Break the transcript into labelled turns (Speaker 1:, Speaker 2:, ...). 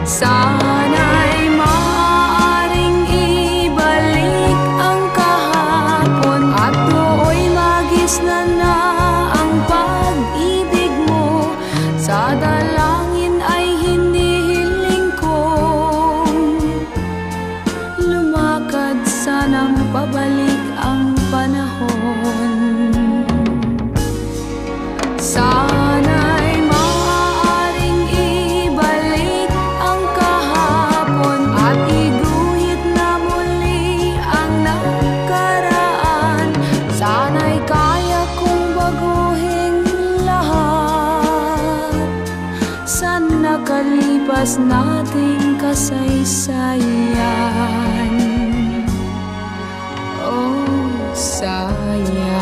Speaker 1: Sana'y maaaring ibalik ang kahapon at nooy magisnan na ang pag-ibig mo. Sa dalangin ay hinihiling kong lumakad sanang pabalik ang panahon. Sana'y maaaring ibalik ang kahapon at iguhit na muli ang nakaraan. Sana'y kaya kong baguhin lahat sa nakalipas nating kasaysayan. Oh, sayang.